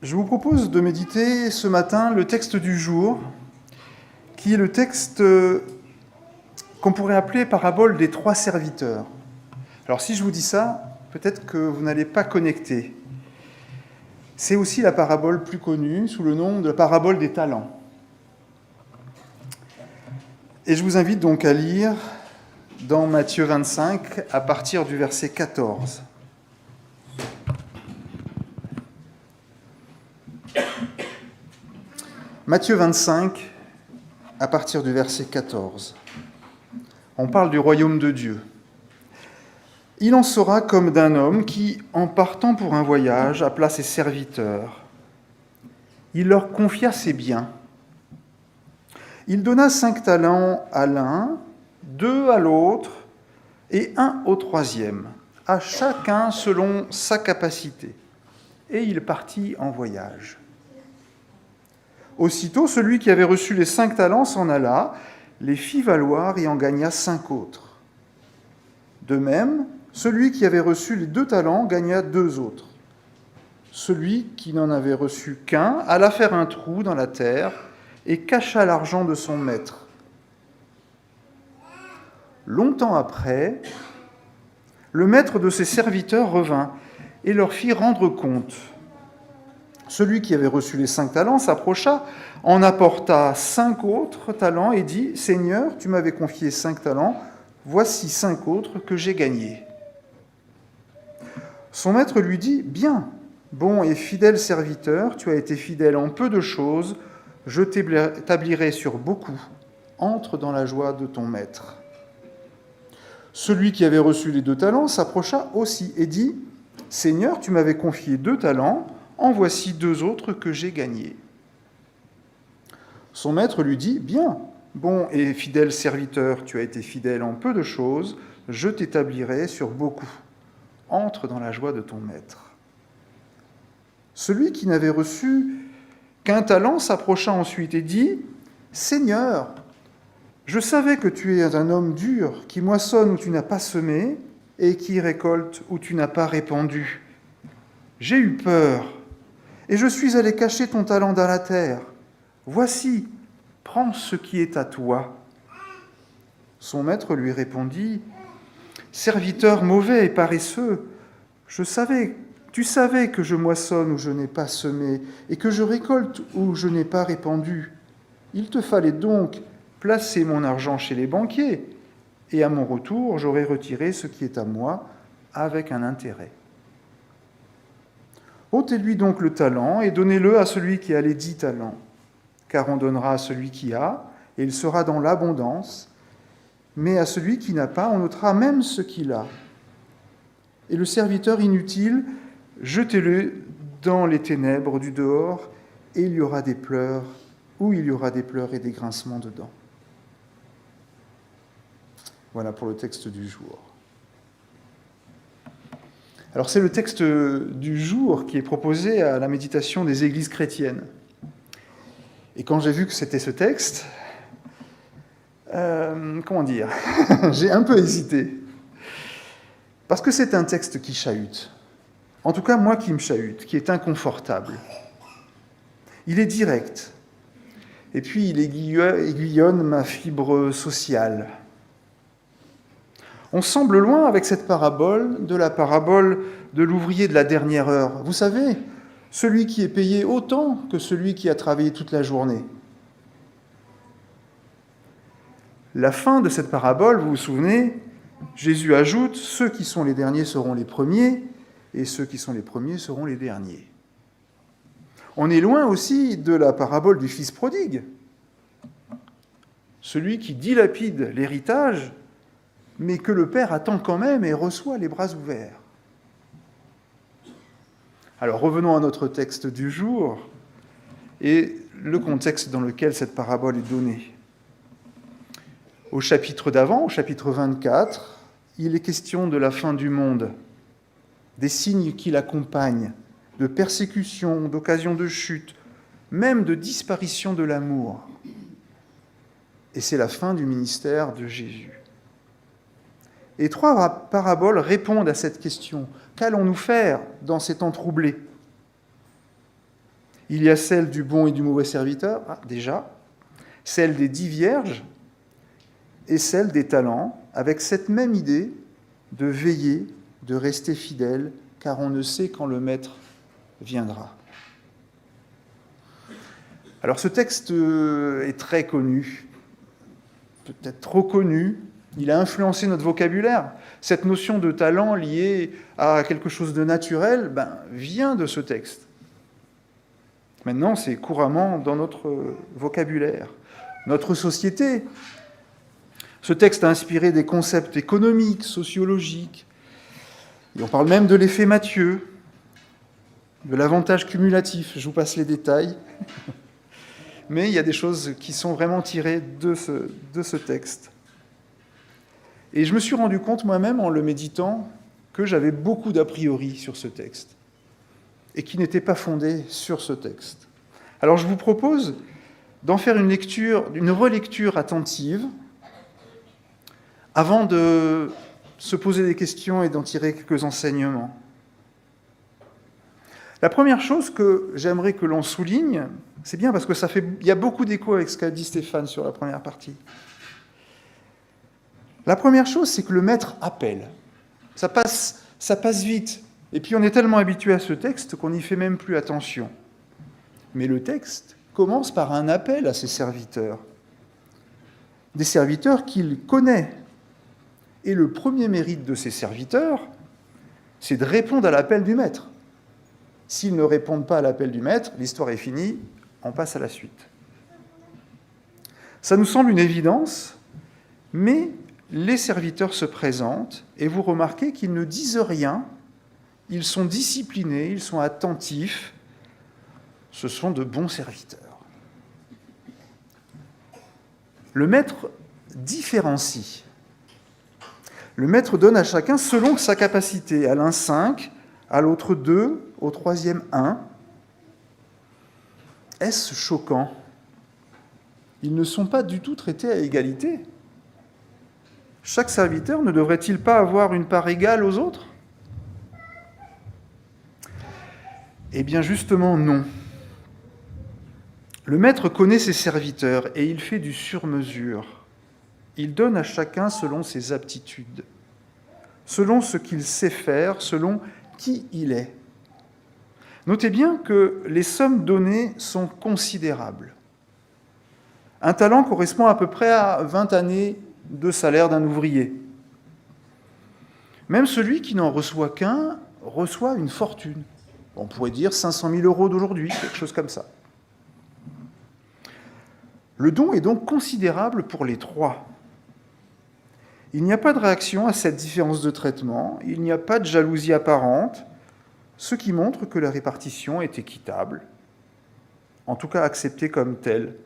Je vous propose de méditer ce matin le texte du jour, qui est le texte qu'on pourrait appeler parabole des 3 serviteurs. Alors si je vous dis ça, peut-être que vous n'allez pas connecter. C'est aussi la parabole plus connue sous le nom de la parabole des talents. Et je vous invite donc à lire dans Matthieu 25 à partir du verset 14. Matthieu 25, à partir du verset 14. On parle du royaume de Dieu. Il en sera comme d'un homme qui, en partant pour un voyage, appela ses serviteurs. Il leur confia ses biens. Il donna 5 talents à l'un, 2 à l'autre et 1 au 3e, à chacun selon sa capacité. Et il partit en voyage. Aussitôt, celui qui avait reçu les 5 talents s'en alla, les fit valoir et en gagna 5 autres. De même, celui qui avait reçu les 2 talents gagna 2 autres. Celui qui n'en avait reçu qu'un alla faire un trou dans la terre et cacha l'argent de son maître. Longtemps après, le maître de ses serviteurs revint et leur fit rendre compte. Celui qui avait reçu les 5 talents s'approcha, en apporta 5 autres talents et dit « Seigneur, tu m'avais confié 5 talents, voici 5 autres que j'ai gagnés. » Son maître lui dit « Bien, bon et fidèle serviteur, tu as été fidèle en peu de choses, je t'établirai sur beaucoup. Entre dans la joie de ton maître. » Celui qui avait reçu les 2 talents s'approcha aussi et dit « Seigneur, tu m'avais confié 2 talents, en voici 2 autres que j'ai gagnés. » Son maître lui dit « Bien, bon et fidèle serviteur, tu as été fidèle en peu de choses, je t'établirai sur beaucoup. Entre dans la joie de ton maître. » Celui qui n'avait reçu qu'un talent s'approcha ensuite et dit « Seigneur, je savais que tu es un homme dur, qui moissonne où tu n'as pas semé et qui récolte où tu n'as pas répandu. J'ai eu peur, et je suis allé cacher ton talent dans la terre. Voici, prends ce qui est à toi. » Son maître lui répondit, « Serviteur mauvais et paresseux, tu savais que je moissonne où je n'ai pas semé et que je récolte où je n'ai pas répandu. Il te fallait donc placer mon argent chez les banquiers, et à mon retour, j'aurai retiré ce qui est à moi avec un intérêt. Ôtez-lui donc le talent et donnez-le à celui qui a les 10 talents, car on donnera à celui qui a, et il sera dans l'abondance, mais à celui qui n'a pas, on ôtera même ce qu'il a. Et le serviteur inutile, jetez-le dans les ténèbres du dehors, et il y aura des pleurs, et des grincements de dents. Voilà pour le texte du jour. Alors c'est le texte du jour qui est proposé à la méditation des églises chrétiennes. Et quand j'ai vu que c'était ce texte, j'ai un peu hésité. Parce que c'est un texte qui chahute. En tout cas, moi qui me chahute, qui est inconfortable. Il est direct. Et puis il aiguillonne ma fibre sociale. On semble loin avec cette parabole de la parabole de l'ouvrier de la dernière heure. Vous savez, celui qui est payé autant que celui qui a travaillé toute la journée. La fin de cette parabole, vous vous souvenez, Jésus ajoute « Ceux qui sont les derniers seront les premiers, et ceux qui sont les premiers seront les derniers. » On est loin aussi de la parabole du fils prodigue, celui qui dilapide l'héritage, mais que le Père attend quand même et reçoit les bras ouverts. Alors revenons à notre texte du jour et le contexte dans lequel cette parabole est donnée. Au chapitre d'avant, au chapitre 24, il est question de la fin du monde, des signes qui l'accompagnent, de persécution, d'occasion de chute, même de disparition de l'amour. Et c'est la fin du ministère de Jésus. Et 3 paraboles répondent à cette question. Qu'allons-nous faire dans ces temps troublés ? Il y a celle du bon et du mauvais serviteur, déjà, celle des 10 vierges, et celle des talents, avec cette même idée de veiller, de rester fidèle, car on ne sait quand le maître viendra. Alors ce texte est très connu, peut-être trop connu. Il a influencé notre vocabulaire. Cette notion de talent liée à quelque chose de naturel vient de ce texte. Maintenant, c'est couramment dans notre vocabulaire. Notre société, ce texte a inspiré des concepts économiques, sociologiques. Et on parle même de l'effet Mathieu, de l'avantage cumulatif. Je vous passe les détails. Mais il y a des choses qui sont vraiment tirées de ce texte. Et je me suis rendu compte moi-même, en le méditant, que j'avais beaucoup d'a priori sur ce texte, et qui n'étaient pas fondés sur ce texte. Alors je vous propose d'en faire une relecture attentive, avant de se poser des questions et d'en tirer quelques enseignements. La première chose que j'aimerais que l'on souligne, c'est bien parce que il y a beaucoup d'écho avec ce qu'a dit Stéphane sur la première partie. La première chose, c'est que le maître appelle. Ça passe vite. Et puis on est tellement habitué à ce texte qu'on n'y fait même plus attention. Mais le texte commence par un appel à ses serviteurs. Des serviteurs qu'il connaît. Et le premier mérite de ces serviteurs, c'est de répondre à l'appel du maître. S'ils ne répondent pas à l'appel du maître, l'histoire est finie, on passe à la suite. Ça nous semble une évidence, mais les serviteurs se présentent et vous remarquez qu'ils ne disent rien, ils sont disciplinés, ils sont attentifs, ce sont de bons serviteurs. Le maître différencie. Le maître donne à chacun selon sa capacité, à l'un 5, à l'autre 2, au troisième 1. Est-ce choquant ? Ils ne sont pas du tout traités à égalité. Chaque serviteur ne devrait-il pas avoir une part égale aux autres ? Eh bien justement non. Le maître connaît ses serviteurs et il fait du sur-mesure. Il donne à chacun selon ses aptitudes, selon ce qu'il sait faire, selon qui il est. Notez bien que les sommes données sont considérables. Un talent correspond à peu près à 20 années de salaire d'un ouvrier. Même celui qui n'en reçoit qu'un reçoit une fortune. On pourrait dire 500 000 € d'aujourd'hui, quelque chose comme ça. Le don est donc considérable pour les trois. Il n'y a pas de réaction à cette différence de traitement, il n'y a pas de jalousie apparente, ce qui montre que la répartition est équitable, en tout cas acceptée comme telle.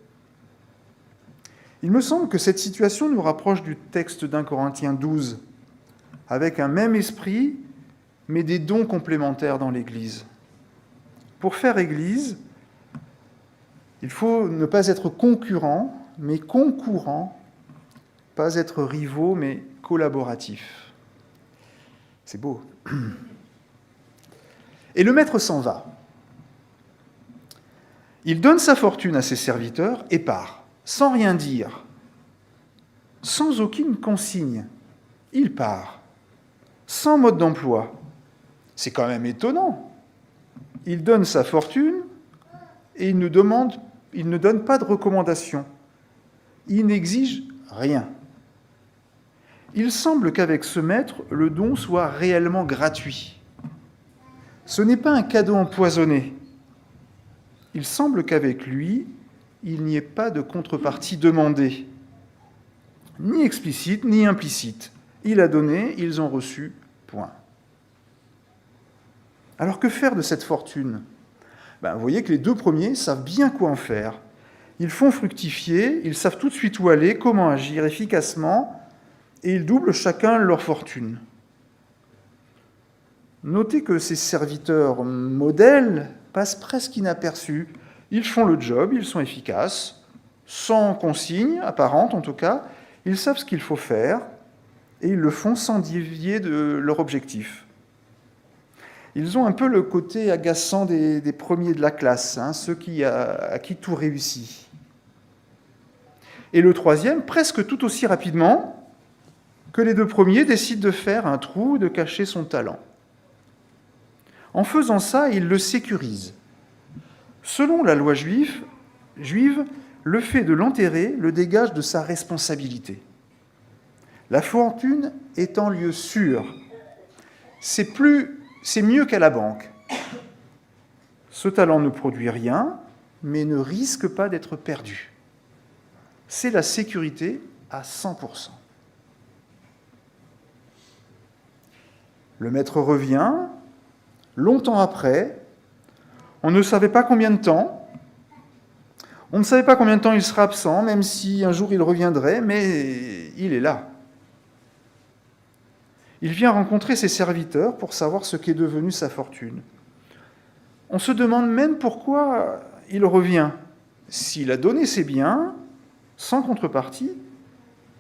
Il me semble que cette situation nous rapproche du texte d'1 Corinthiens 12, avec un même esprit, mais des dons complémentaires dans l'Église. Pour faire Église, il faut ne pas être concurrent, mais concourant, pas être rivaux, mais collaboratifs. C'est beau. Et le maître s'en va. Il donne sa fortune à ses serviteurs et part. Sans rien dire, sans aucune consigne, il part, sans mode d'emploi. C'est quand même étonnant. Il donne sa fortune et il ne donne pas de recommandation. Il n'exige rien. Il semble qu'avec ce maître, le don soit réellement gratuit. Ce n'est pas un cadeau empoisonné. Il semble qu'avec lui, il n'y ait pas de contrepartie demandée, ni explicite, ni implicite. Il a donné, ils ont reçu, point. Alors que faire de cette fortune ? Vous voyez que les deux premiers savent bien quoi en faire. Ils font fructifier, ils savent tout de suite où aller, comment agir efficacement, et ils doublent chacun leur fortune. Notez que ces serviteurs modèles passent presque inaperçus. Ils font le job, ils sont efficaces, sans consigne apparente en tout cas, ils savent ce qu'il faut faire, et ils le font sans dévier de leur objectif. Ils ont un peu le côté agaçant des premiers de la classe, hein, ceux à qui tout réussit. Et le troisième, presque tout aussi rapidement que les deux premiers, décide de faire un trou, de cacher son talent. En faisant ça, il le sécurise. Selon la loi juive, le fait de l'enterrer le dégage de sa responsabilité. La fortune est en lieu sûr. C'est mieux qu'à la banque. Ce talent ne produit rien, mais ne risque pas d'être perdu. C'est la sécurité à 100%. Le maître revient, longtemps après, on ne savait pas combien de temps, on ne savait pas combien de temps il sera absent, même si un jour il reviendrait, mais il est là. Il vient rencontrer ses serviteurs pour savoir ce qu'est devenu sa fortune. On se demande même pourquoi il revient. S'il a donné ses biens, sans contrepartie,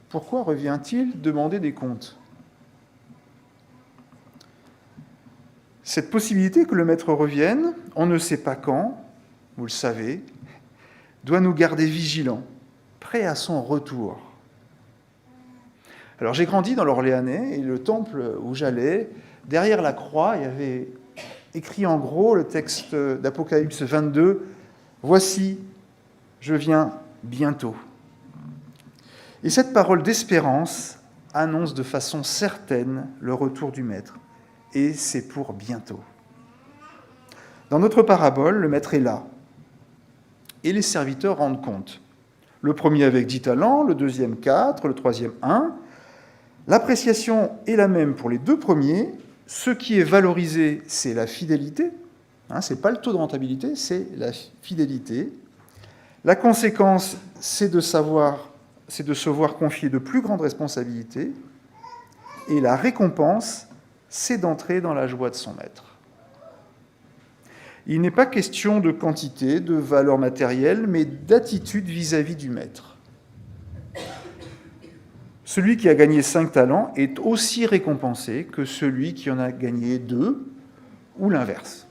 pourquoi revient-il demander des comptes ? Cette possibilité que le maître revienne, on ne sait pas quand, vous le savez, doit nous garder vigilants, prêts à son retour. Alors j'ai grandi dans l'Orléanais, et le temple où j'allais, derrière la croix, il y avait écrit en gros le texte d'Apocalypse 22, « Voici, je viens bientôt ». Et cette parole d'espérance annonce de façon certaine le retour du Maître. Et c'est pour bientôt. Dans notre parabole, le Maître est là. Et les serviteurs rendent compte. Le premier avec 10 talents, le deuxième 4, le troisième 1. L'appréciation est la même pour les deux premiers. Ce qui est valorisé, c'est la fidélité. Ce n'est pas le taux de rentabilité, c'est la fidélité. La conséquence, c'est de se voir confier de plus grandes responsabilités. Et la récompense, c'est d'entrer dans la joie de son maître. Il n'est pas question de quantité, de valeur matérielle, mais d'attitude vis-à-vis du maître. Celui qui a gagné 5 talents est aussi récompensé que celui qui en a gagné 2, ou l'inverse.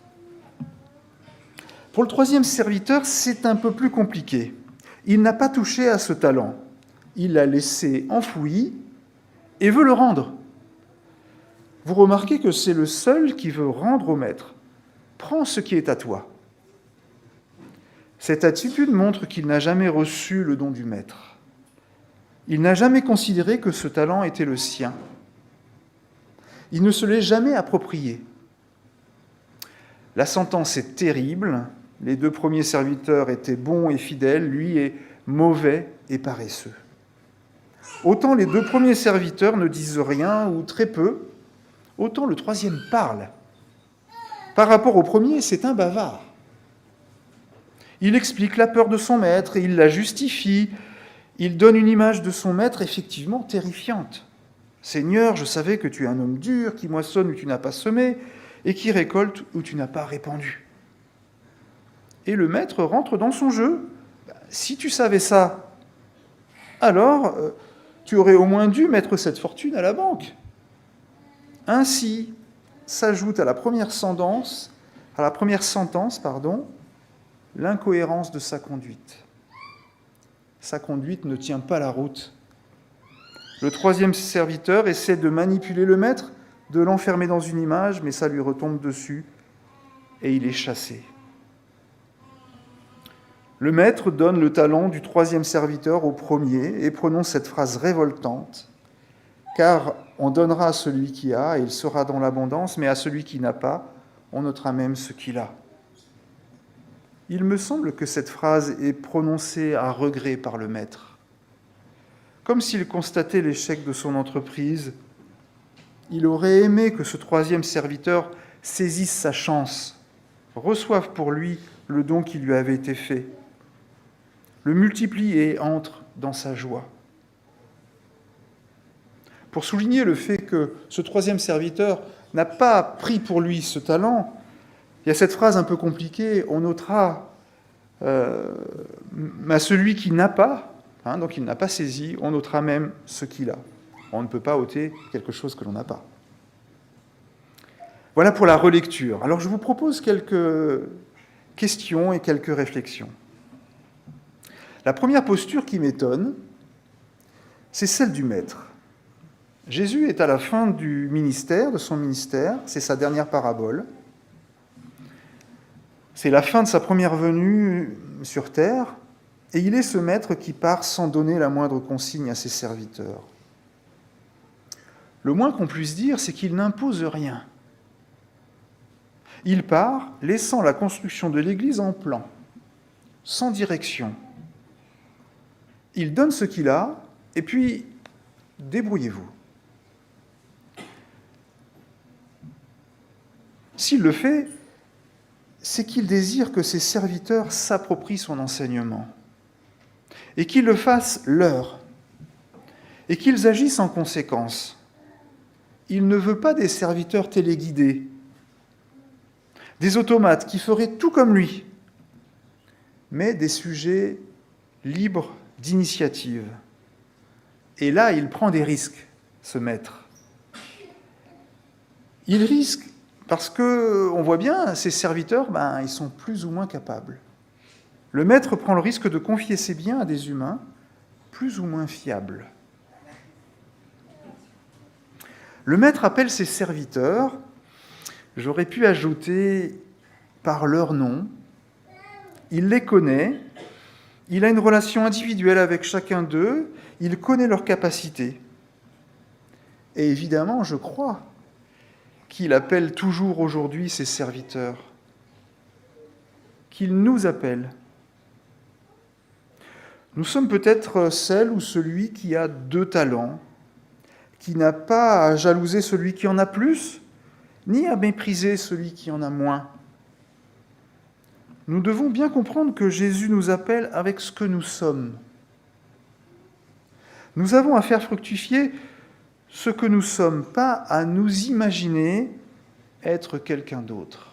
Pour le troisième serviteur, c'est un peu plus compliqué. Il n'a pas touché à ce talent. Il l'a laissé enfoui et veut le rendre. Vous remarquez que c'est le seul qui veut rendre au maître. Prends ce qui est à toi. Cette attitude montre qu'il n'a jamais reçu le don du maître. Il n'a jamais considéré que ce talent était le sien. Il ne se l'est jamais approprié. La sentence est terrible. Les deux premiers serviteurs étaient bons et fidèles, lui est mauvais et paresseux. Autant les deux premiers serviteurs ne disent rien ou très peu, autant le troisième parle. Par rapport au premier, c'est un bavard. Il explique la peur de son maître et il la justifie. Il donne une image de son maître effectivement terrifiante. « Seigneur, je savais que tu es un homme dur, qui moissonne où tu n'as pas semé et qui récolte où tu n'as pas répandu. » Et le maître rentre dans son jeu. « Si tu savais ça, alors tu aurais au moins dû mettre cette fortune à la banque. » Ainsi s'ajoute à la première sentence, l'incohérence de sa conduite. Sa conduite ne tient pas la route. Le troisième serviteur essaie de manipuler le maître, de l'enfermer dans une image, mais ça lui retombe dessus et il est chassé. Le maître donne le talent du troisième serviteur au premier et prononce cette phrase révoltante, car on donnera à celui qui a et il sera dans l'abondance, mais à celui qui n'a pas, on notera même ce qu'il a. Il me semble que cette phrase est prononcée à regret par le maître. Comme s'il constatait l'échec de son entreprise, il aurait aimé que ce troisième serviteur saisisse sa chance, reçoive pour lui le don qui lui avait été fait, le multiplie et entre dans sa joie. Pour souligner le fait que ce troisième serviteur n'a pas pris pour lui ce talent, il y a cette phrase un peu compliquée, on notera à celui qui n'a pas, donc il n'a pas saisi, on notera même ce qu'il a. On ne peut pas ôter quelque chose que l'on n'a pas. Voilà pour la relecture. Alors je vous propose quelques questions et quelques réflexions. La première posture qui m'étonne, c'est celle du maître. Jésus est à la fin du ministère, de son ministère, c'est sa dernière parabole. C'est la fin de sa première venue sur terre, et il est ce maître qui part sans donner la moindre consigne à ses serviteurs. Le moins qu'on puisse dire, c'est qu'il n'impose rien. Il part, laissant la construction de l'Église en plan, sans direction. Il donne ce qu'il a, et puis débrouillez-vous. S'il le fait, c'est qu'il désire que ses serviteurs s'approprient son enseignement, et qu'ils le fassent leur, et qu'ils agissent en conséquence. Il ne veut pas des serviteurs téléguidés, des automates qui feraient tout comme lui, mais des sujets libres d'initiative. Et là, il prend des risques, ce maître. Il risque parce qu'on voit bien, ses serviteurs, ils sont plus ou moins capables. Le maître prend le risque de confier ses biens à des humains plus ou moins fiables. Le maître appelle ses serviteurs, j'aurais pu ajouter par leur nom, il les connaît, il a une relation individuelle avec chacun d'eux, il connaît leurs capacités. Et évidemment, je crois qu'il appelle toujours aujourd'hui ses serviteurs, qu'il nous appelle. Nous sommes peut-être celle ou celui qui a 2 talents, qui n'a pas à jalouser celui qui en a plus, ni à mépriser celui qui en a moins. Nous devons bien comprendre que Jésus nous appelle avec ce que nous sommes. Nous avons à faire fructifier ce que nous sommes, pas à nous imaginer être quelqu'un d'autre.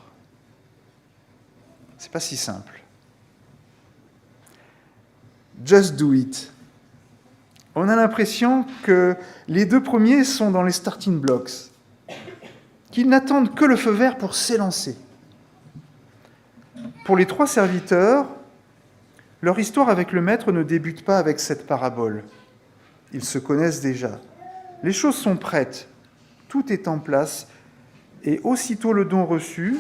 C'est pas si simple. Just do it. On a l'impression que les 2 premiers sont dans les starting blocks, qu'ils n'attendent que le feu vert pour s'élancer. Pour les 3 serviteurs, leur histoire avec le maître ne débute pas avec cette parabole. Ils se connaissent déjà. Les choses sont prêtes, tout est en place, et aussitôt le don reçu,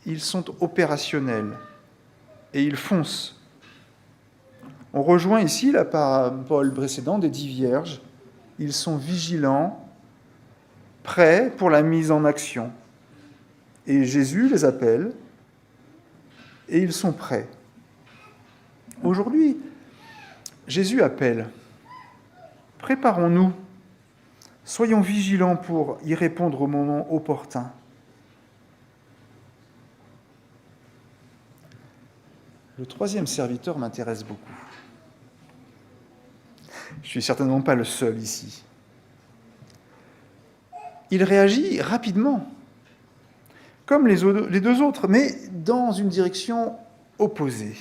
ils sont opérationnels, et ils foncent. On rejoint ici la parabole précédente des 10 vierges. Ils sont vigilants, prêts pour la mise en action. Et Jésus les appelle, et ils sont prêts. Aujourd'hui, Jésus appelle. Préparons-nous. Soyons vigilants pour y répondre au moment opportun. Le 3e serviteur m'intéresse beaucoup. Je ne suis certainement pas le seul ici. Il réagit rapidement, comme les 2 autres, mais dans une direction opposée.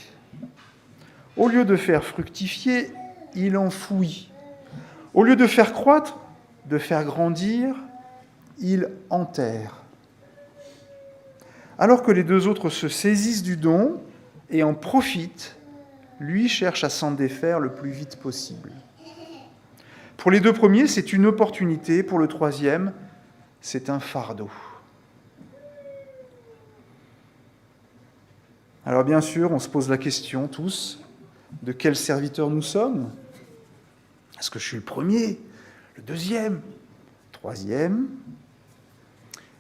Au lieu de faire fructifier, il enfouit. Au lieu de faire croître, de faire grandir, il enterre. Alors que les 2 autres se saisissent du don et en profitent, lui cherche à s'en défaire le plus vite possible. Pour les 2 premiers, c'est une opportunité. Pour le 3e, c'est un fardeau. Alors bien sûr, on se pose la question tous, de quel serviteur nous sommes ? Est-ce que je suis le 1er, le 2e, le 3e ?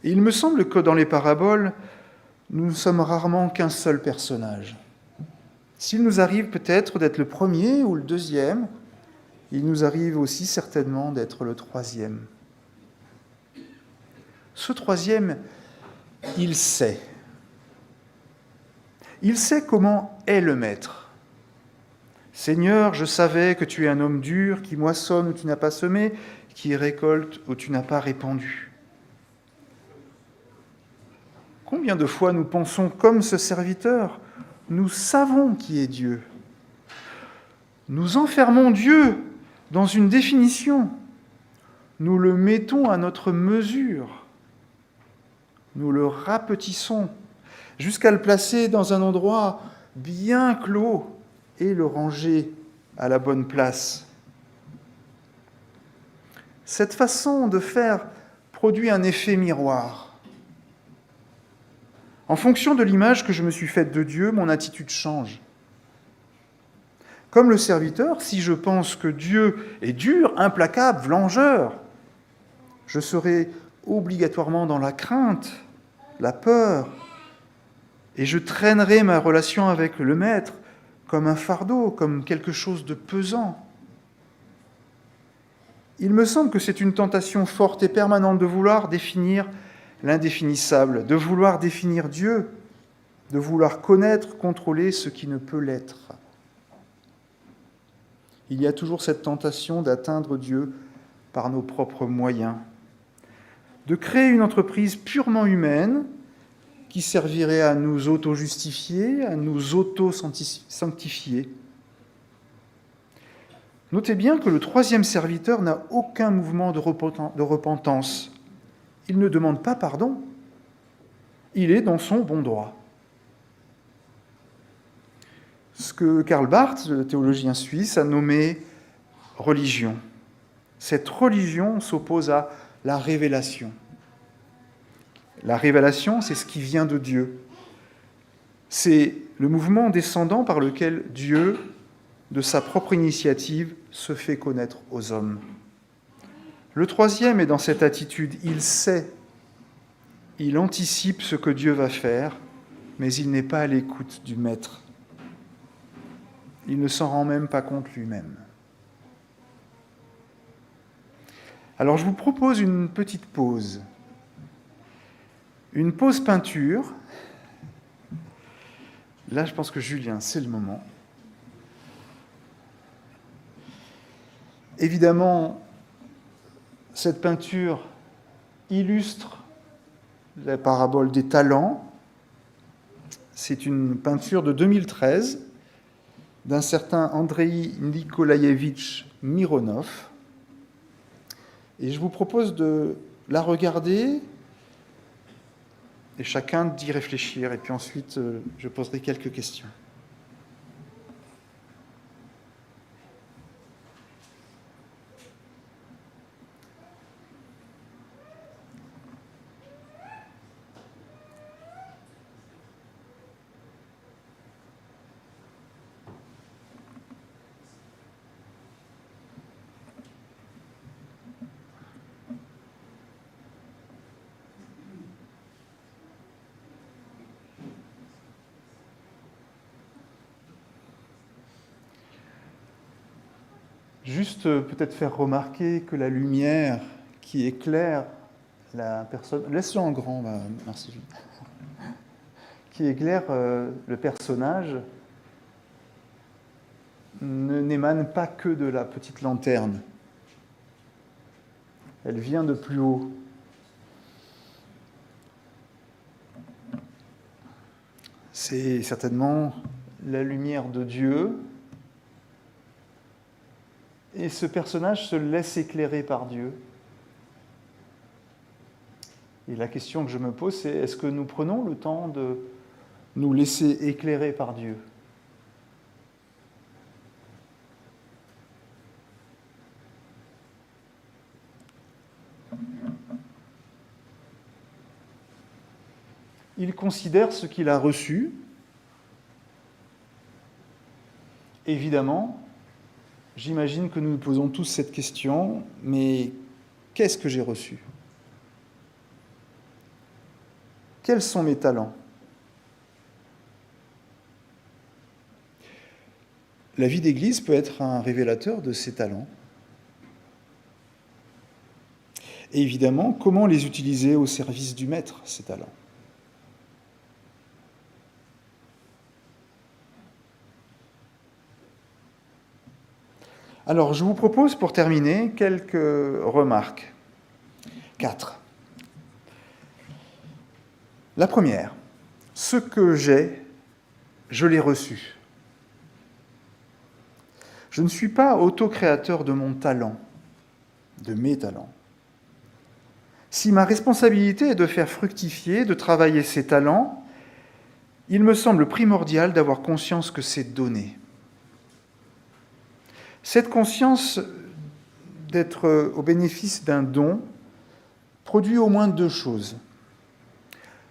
Et il me semble que dans les paraboles, nous ne sommes rarement qu'un seul personnage. S'il nous arrive peut-être d'être le 1er ou le 2e, il nous arrive aussi certainement d'être le 3e. Ce 3e, il sait. Il sait comment est le maître. Seigneur, je savais que tu es un homme dur, qui moissonne où tu n'as pas semé, qui récolte où tu n'as pas répandu. Combien de fois nous pensons comme ce serviteur ? Nous savons qui est Dieu. Nous enfermons Dieu dans une définition. Nous le mettons à notre mesure. nous le rapetissons jusqu'à le placer dans un endroit bien clos et le ranger à la bonne place. Cette façon de faire produit un effet miroir. En fonction de l'image que je me suis faite de Dieu, mon attitude change. Comme le serviteur, si je pense que Dieu est dur, implacable, vengeur, je serai obligatoirement dans la crainte, la peur, et je traînerai ma relation avec le Maître comme un fardeau, comme quelque chose de pesant. Il me semble que c'est une tentation forte et permanente de vouloir définir l'indéfinissable, de vouloir définir Dieu, de vouloir connaître, contrôler ce qui ne peut l'être. Il y a toujours cette tentation d'atteindre Dieu par nos propres moyens, de créer une entreprise purement humaine qui servirait à nous auto-justifier, à nous auto-sanctifier. Notez bien que le troisième serviteur n'a aucun mouvement de repentance. Il ne demande pas pardon. Il est dans son bon droit. Ce que Karl Barth, le théologien suisse, a nommé religion. Cette religion s'oppose à la révélation. La révélation, c'est ce qui vient de Dieu. C'est le mouvement descendant par lequel Dieu, de sa propre initiative, se fait connaître aux hommes. Le troisième est dans cette attitude. Il sait, il anticipe ce que Dieu va faire, mais il n'est pas à l'écoute du Maître. Il ne s'en rend même pas compte lui-même. Alors je vous propose une petite pause. Une pause peinture. Là, je pense que Julien, c'est le moment. Évidemment, cette peinture illustre la parabole des talents. C'est une peinture de 2013 d'un certain Andrei Nikolaïevitch Mironov. Et je vous propose de la regarder et chacun d'y réfléchir. Et puis ensuite, je poserai quelques questions. Juste peut-être faire remarquer que la lumière qui éclaire la personne... Laisse-le en grand, merci. Qui éclaire le personnage n'émane pas que de la petite lanterne. Elle vient de plus haut. C'est certainement la lumière de Dieu. Et ce personnage se laisse éclairer par Dieu. Et la question que je me pose, c'est est-ce que nous prenons le temps de nous laisser éclairer par Dieu ? Il considère ce qu'il a reçu. Évidemment, j'imagine que nous nous posons tous cette question, mais qu'est-ce que j'ai reçu ? Quels sont mes talents ? La vie d'Église peut être un révélateur de ces talents. Et évidemment, comment les utiliser au service du Maître, ces talents ? Alors, je vous propose, pour terminer, quelques remarques. 4. La première, ce que j'ai, je l'ai reçu. Je ne suis pas auto-créateur de mon talent, de mes talents. Si ma responsabilité est de faire fructifier, de travailler ses talents, il me semble primordial d'avoir conscience que c'est donné. Cette conscience d'être au bénéfice d'un don produit au moins deux choses.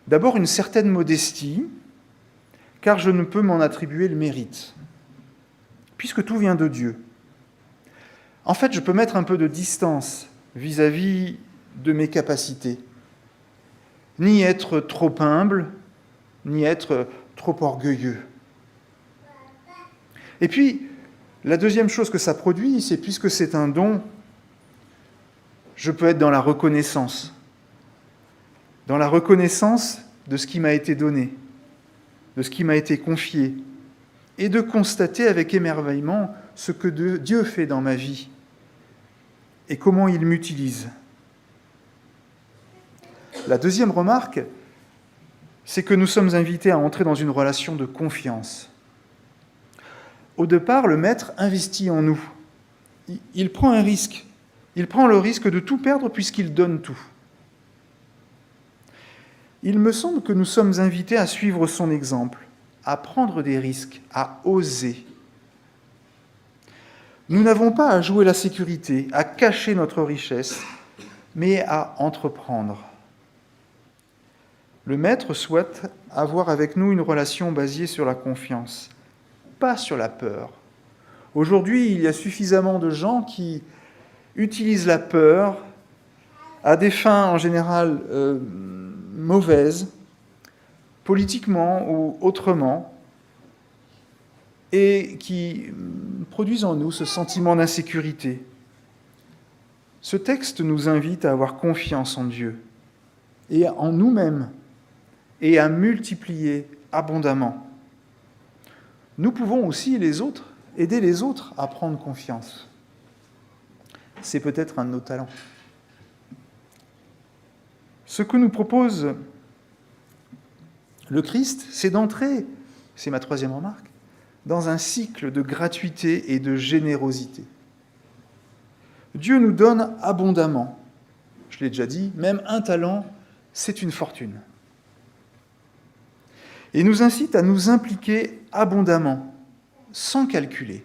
D'abord, une certaine modestie, car je ne peux m'en attribuer le mérite, puisque tout vient de Dieu. En fait, je peux mettre un peu de distance vis-à-vis de mes capacités, ni être trop humble, ni être trop orgueilleux. Et puis, la deuxième chose que ça produit, c'est puisque c'est un don, je peux être dans la reconnaissance de ce qui m'a été donné, de ce qui m'a été confié, et de constater avec émerveillement ce que Dieu fait dans ma vie et comment il m'utilise. La deuxième remarque, c'est que nous sommes invités à entrer dans une relation de confiance. Au départ, le maître investit en nous. Il prend un risque. Il prend le risque de tout perdre puisqu'il donne tout. Il me semble que nous sommes invités à suivre son exemple, à prendre des risques, à oser. Nous n'avons pas à jouer la sécurité, à cacher notre richesse, mais à entreprendre. Le Maître souhaite avoir avec nous une relation basée sur la confiance, pas sur la peur. Aujourd'hui, il y a suffisamment de gens qui utilisent la peur à des fins en général mauvaises, politiquement ou autrement, et qui produisent en nous ce sentiment d'insécurité. Ce texte nous invite à avoir confiance en Dieu et en nous-mêmes et à multiplier abondamment. Nous pouvons aussi aider les autres à prendre confiance. C'est peut-être un de nos talents. Ce que nous propose le Christ, c'est d'entrer, c'est ma troisième remarque, dans un cycle de gratuité et de générosité. Dieu nous donne abondamment. Je l'ai déjà dit, même un talent, c'est une fortune. Et nous incite à nous impliquer abondamment, sans calculer.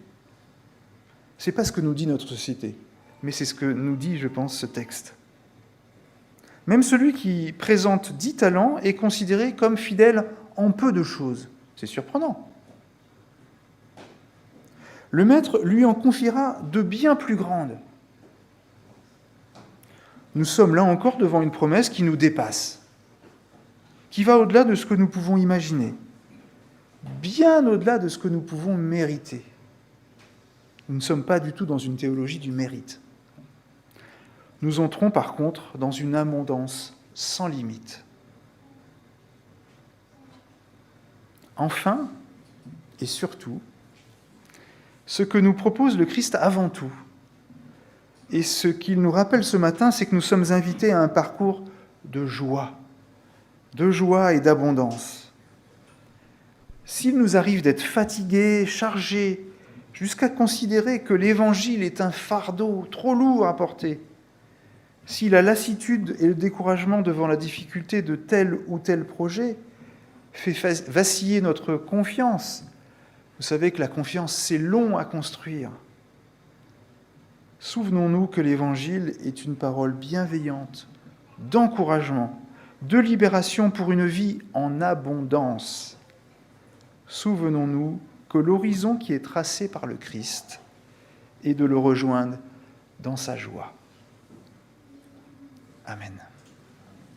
Ce n'est pas ce que nous dit notre société, mais c'est ce que nous dit, je pense, ce texte. Même celui qui présente 10 talents est considéré comme fidèle en peu de choses. C'est surprenant. Le Maître lui en confiera de bien plus grandes. Nous sommes là encore devant une promesse qui nous dépasse, qui va au-delà de ce que nous pouvons imaginer, bien au-delà de ce que nous pouvons mériter. Nous ne sommes pas du tout dans une théologie du mérite. Nous entrons par contre dans une abondance sans limite. Enfin, et surtout, ce que nous propose le Christ avant tout, et ce qu'il nous rappelle ce matin, c'est que nous sommes invités à un parcours de joie et d'abondance. S'il nous arrive d'être fatigués, chargés, jusqu'à considérer que l'Évangile est un fardeau trop lourd à porter, si la lassitude et le découragement devant la difficulté de tel ou tel projet fait vaciller notre confiance, vous savez que la confiance, c'est long à construire. Souvenons-nous que l'Évangile est une parole bienveillante, d'encouragement, de libération pour une vie en abondance. Souvenons-nous que l'horizon qui est tracé par le Christ est de le rejoindre dans sa joie. Amen.